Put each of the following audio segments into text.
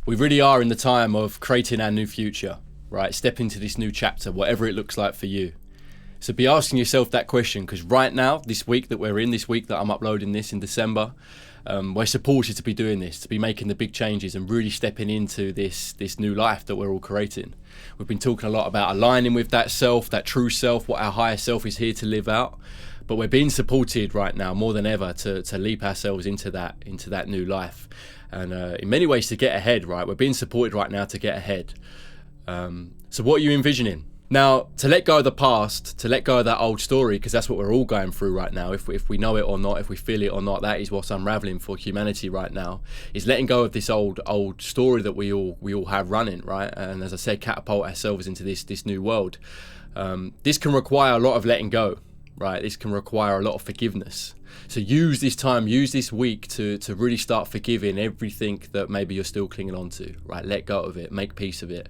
We really are in the time of creating our new future, right? Step into this new chapter, whatever it looks like for you. So be asking yourself that question, because right now, this week that we're in, this week that I'm uploading this in December, we're supported to be doing this, to be making the big changes and really stepping into this new life that we're all creating. We've been talking a lot about aligning with that self, that true self, what our higher self is here to live out. But we're being supported right now more than ever to leap ourselves into that new life. And in many ways to get ahead, right? We're being supported right now to get ahead. So what are you envisioning? Now, to let go of the past, to let go of that old story, because that's what we're all going through right now. If we know it or not, if we feel it or not, that is what's unraveling for humanity right now, is letting go of this old story that we all have running, right? And as I said, catapult ourselves into this new world. This can require a lot of letting go, right? This can require a lot of forgiveness. So use this time, use this week to really start forgiving everything that maybe you're still clinging on to, right? Let go of it, make peace of it.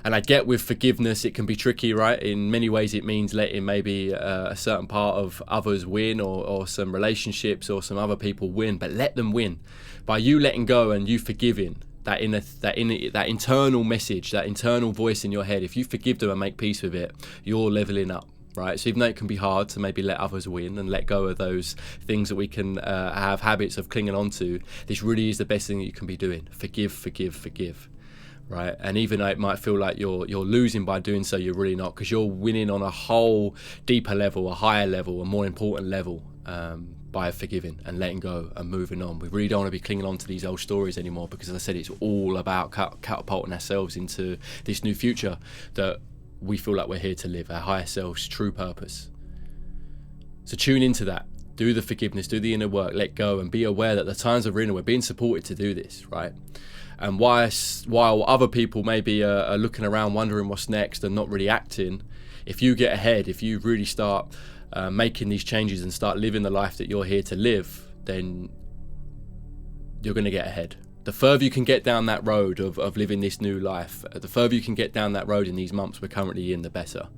And I get with forgiveness, it can be tricky, right? In many ways, it means letting maybe a certain part of others win, or some relationships or some other people win, but let them win. By you letting go and you forgiving, that internal message, that internal voice in your head, if you forgive them and make peace with it, you're leveling up. Right, so even though it can be hard to maybe let others win and let go of those things that we can have habits of clinging on to, this really is the best thing that you can be doing. Forgive, forgive, forgive. Right, and even though it might feel like you're losing by doing so, you're really not, because you're winning on a whole deeper level, a higher level, a more important level, by forgiving and letting go and moving on. We really don't want to be clinging on to these old stories anymore, because as I said, it's all about catapulting ourselves into this new future that we feel like we're here to live, our higher self's true purpose. So tune into that, do the forgiveness, do the inner work, let go, and be aware that the times we're in, we're being supported to do this, right? And while other people maybe are looking around wondering what's next and not really acting, if you get ahead, if you really start making these changes and start living the life that you're here to live, then you're going to get ahead. The further you can get down that road of living this new life, the further you can get down that road in these months we're currently in, the better.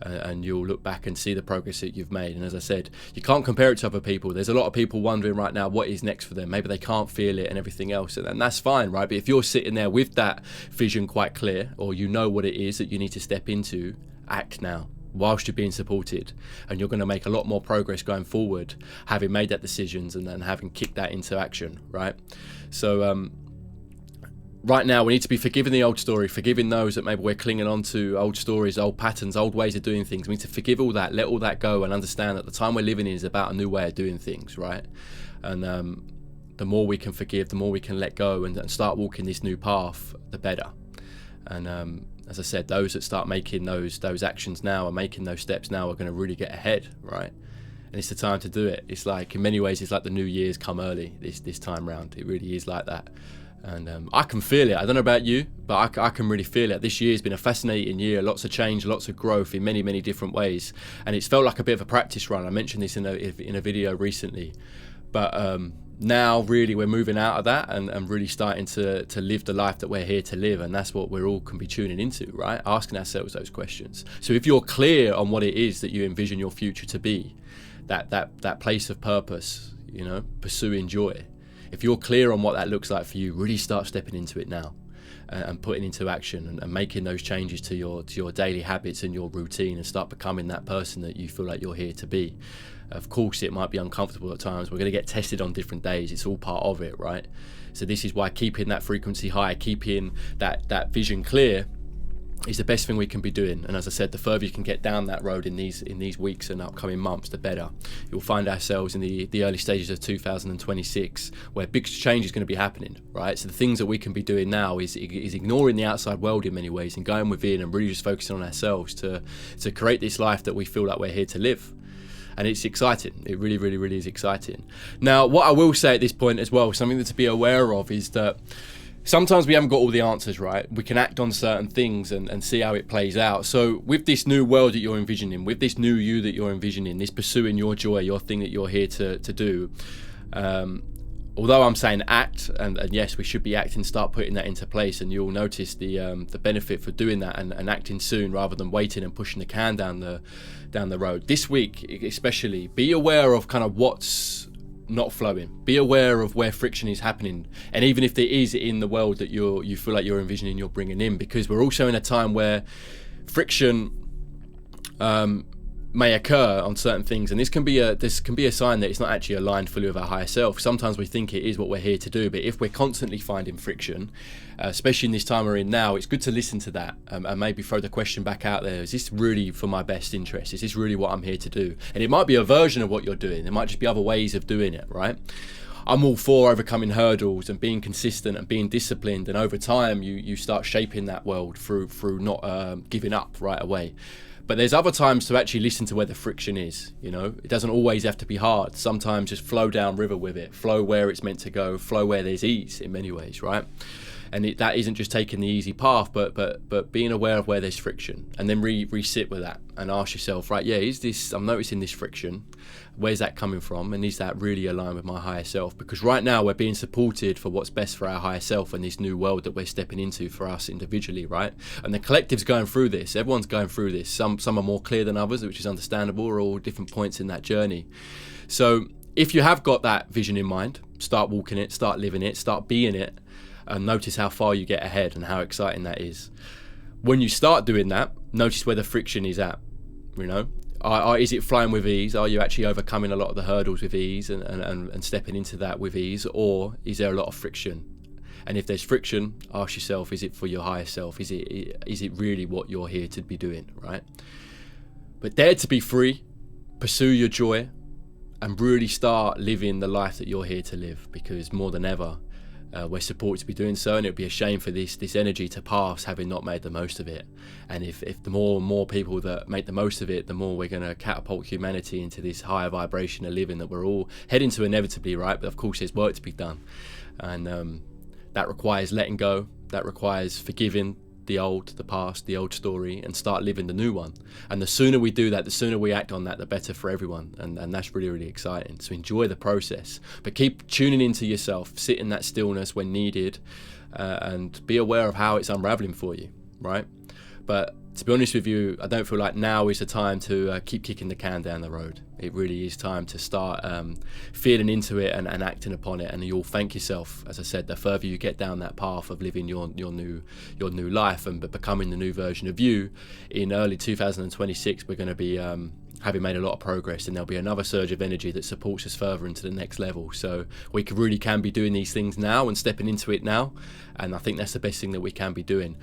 And you'll look back and see the progress that you've made. And as I said, you can't compare it to other people. There's a lot of people wondering right now what is next for them. Maybe they can't feel it and everything else, and that's fine, right? But if you're sitting there with that vision quite clear, or you know what it is that you need to step into, act now whilst you're being supported, and you're going to make a lot more progress going forward, having made that decisions and then having kicked that into action, right? So right now we need to be forgiving the old story, forgiving those that maybe we're clinging on to, old stories, old patterns, old ways of doing things. We need to forgive all that, let all that go, and understand that the time we're living in is about a new way of doing things, right? And the more we can forgive, the more we can let go and start walking this new path, the better. And as I said, those that start making those actions now and making those steps now are going to really get ahead, right? And it's the time to do it. It's like, in many ways, it's like the new year's come early this time round. It really is like that. And I can feel it. I don't know about you, but I can really feel it. This year's been a fascinating year, lots of change, lots of growth in many, many different ways. And it's felt like a bit of a practice run. I mentioned this in a video recently. But now really we're moving out of that and really starting to live the life that we're here to live. And that's what we're all can be tuning into, right? Asking ourselves those questions. So if you're clear on what it is that you envision your future to be, that place of purpose, you know, pursuing joy. If you're clear on what that looks like for you, really start stepping into it now and putting into action and making those changes to your daily habits and your routine, and start becoming that person that you feel like you're here to be. Of course, it might be uncomfortable at times. We're going to get tested on different days. It's all part of it, right? So this is why keeping that frequency high, keeping that vision clear is the best thing we can be doing. And as I said, the further you can get down that road in these weeks and upcoming months, the better. You'll find ourselves in the early stages of 2026, where big change is going to be happening, right? So the things that we can be doing now is ignoring the outside world in many ways and going within and really just focusing on ourselves to create this life that we feel like we're here to live. And it's exciting. It really, really, really is exciting. Now, what I will say at this point as well, something to be aware of, is that sometimes we haven't got all the answers, right? We can act on certain things and see how it plays out. So with this new world that you're envisioning, with this new you that you're envisioning, this pursuing your joy, your thing that you're here to do, although I'm saying act, and yes, we should be acting, start putting that into place, and you'll notice the benefit for doing that and acting soon rather than waiting and pushing the can down the road. This week especially, be aware of kind of what's not flowing. Be aware of where friction is happening, and even if there is in the world that you feel like you're envisioning, you're bringing in, because we're also in a time where friction may occur on certain things, and this can be a sign that it's not actually aligned fully with our higher self. Sometimes we think it is what we're here to do, but if we're constantly finding friction, especially in this time we're in now, it's good to listen to that, and maybe throw the question back out there: is this really for my best interest? Is this really what I'm here to do? And it might be a version of what you're doing. There might just be other ways of doing it, right? I'm all for overcoming hurdles and being consistent and being disciplined, and over time you start shaping that world through not giving up right away. But there's other times to actually listen to where the friction is. It doesn't always have to be hard. Sometimes just flow down river with it, flow where it's meant to go, flow where there's ease in many ways, right? And that isn't just taking the easy path, but being aware of where there's friction, and then re-sit with that and ask yourself, right, I'm noticing this friction. Where's that coming from? And is that really aligned with my higher self? Because right now we're being supported for what's best for our higher self and this new world that we're stepping into for us individually, right? And the collective's going through this. Everyone's going through this. Some are more clear than others, which is understandable. We're all different points in that journey. So if you have got that vision in mind, start walking it, start living it, start being it, and notice how far you get ahead and how exciting that is. When you start doing that, notice where the friction is at. Is it flowing with ease? Are you actually overcoming a lot of the hurdles with ease and stepping into that with ease? Or is there a lot of friction? And if there's friction, ask yourself, is it for your higher self? Is it really what you're here to be doing, right? But dare to be free, pursue your joy, and really start living the life that you're here to live, because more than ever, we're supported to be doing so, and it would be a shame for this energy to pass having not made the most of it. And if the more and more people that make the most of it, the more we're going to catapult humanity into this higher vibration of living that we're all heading to inevitably, right? But of course there's work to be done, and that requires letting go, that requires forgiving the past, the old story, and start living the new one. And the sooner we do that, the sooner we act on that, the better for everyone. And that's really, really exciting. So enjoy the process, but keep tuning into yourself, sit in that stillness when needed, and be aware of how it's unraveling for you, right? But to be honest with you, I don't feel like now is the time to keep kicking the can down the road. It really is time to start feeling into it and acting upon it, and you'll thank yourself. As I said, the further you get down that path of living your new life and becoming the new version of you, in early 2026 we're going to be having made a lot of progress, and there'll be another surge of energy that supports us further into the next level. So we really can be doing these things now and stepping into it now, and I think that's the best thing that we can be doing.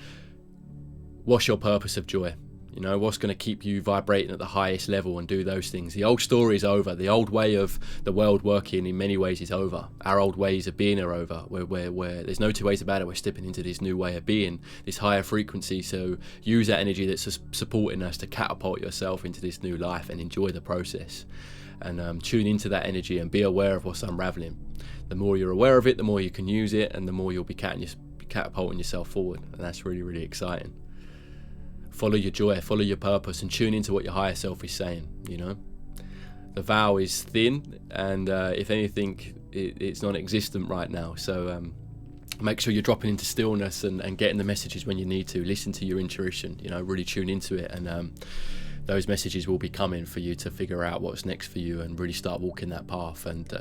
What's your purpose of joy? What's going to keep you vibrating at the highest level and do those things? The old story is over. The old way of the world working in many ways is over. Our old ways of being are over. Where there's no two ways about it. We're stepping into this new way of being, this higher frequency. So use that energy that's supporting us to catapult yourself into this new life and enjoy the process. And tune into that energy and be aware of what's unraveling. The more you're aware of it, the more you can use it, and the more you'll be catapulting yourself forward. And that's really, really exciting. Follow your joy, follow your purpose, and tune into what your higher self is saying. The vow is thin, and if anything, it's non-existent right now. So make sure you're dropping into stillness and getting the messages when you need to. Listen to your intuition, really tune into it, and those messages will be coming for you to figure out what's next for you and really start walking that path. And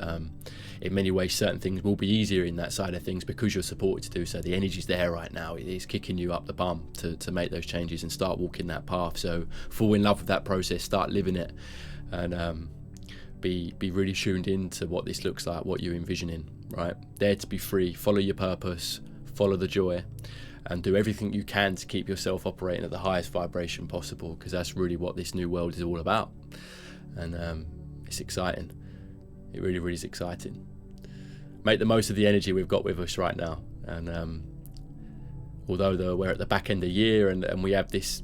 in many ways, certain things will be easier in that side of things because you're supported to do so. The energy's there right now. It is kicking you up the bum to make those changes and start walking that path. So fall in love with that process, start living it, and be really tuned into what this looks like, what you're envisioning, right? Dare to be free, follow your purpose, follow the joy, and do everything you can to keep yourself operating at the highest vibration possible, because that's really what this new world is all about. And it's exciting. It really, really is exciting. Make the most of the energy we've got with us right now. And although we're at the back end of the year and we have this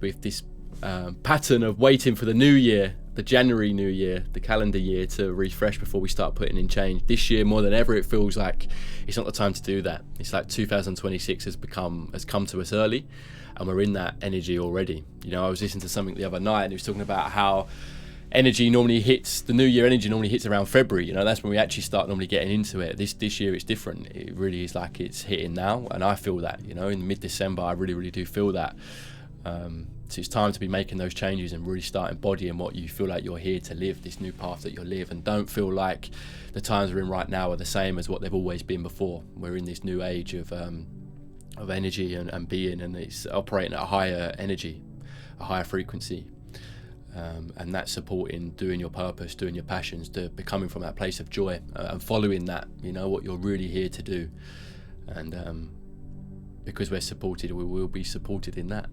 pattern of waiting for the new year, the January new year, the calendar year, to refresh before we start putting in change. This year, more than ever, it feels like it's not the time to do that. It's like 2026 has come to us early, and we're in that energy already. I was listening to something the other night, and it was talking about how the new year energy normally hits around February. That's when we actually start normally getting into it. This year it's different. It really is like it's hitting now, and I feel that. In mid-December, I really, really do feel that. So it's time to be making those changes and really start embodying what you feel like you're here to live, this new path that you'll live. And don't feel like the times we're in right now are the same as what they've always been before. We're in this new age of energy and being, and it's operating at a higher energy, a higher frequency. And that's supporting doing your purpose, doing your passions, becoming from that place of joy, and following that, what you're really here to do. And because we're supported, we will be supported in that.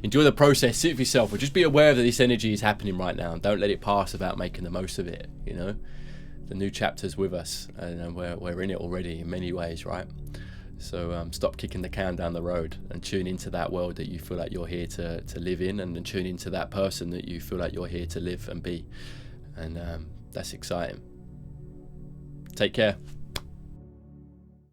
Enjoy the process, sit with yourself, or just be aware that this energy is happening right now, and don't let it pass without making the most of it. The new chapter's with us, and we're in it already in many ways, right? So stop kicking the can down the road and tune into that world that you feel like you're here to live in, and then tune into that person that you feel like you're here to live and be. And that's exciting. Take care.